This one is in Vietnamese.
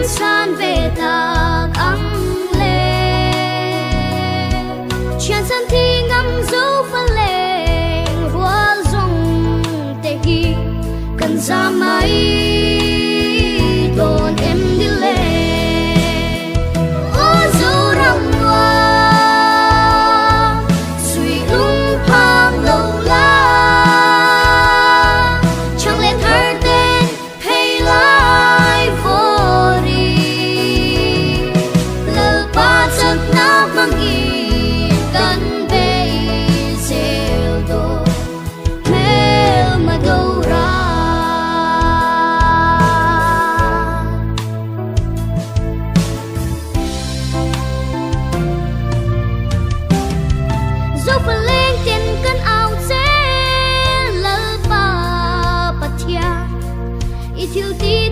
san về ta ấm lên chuyện dân thi ngắm dấu phân lên hoa rong tê ghi cần ra máy đồn em đi lên ô dấu răng hoa suy lung phang lâu la chẳng lẽ thở tên hay lại vô đi lỡ ba giấc nát mang ghi cần về rêu đồ mê mà đâu ra dấu phần lên tiền cân áo dễ lỡ ba bát thia ít thiếu tí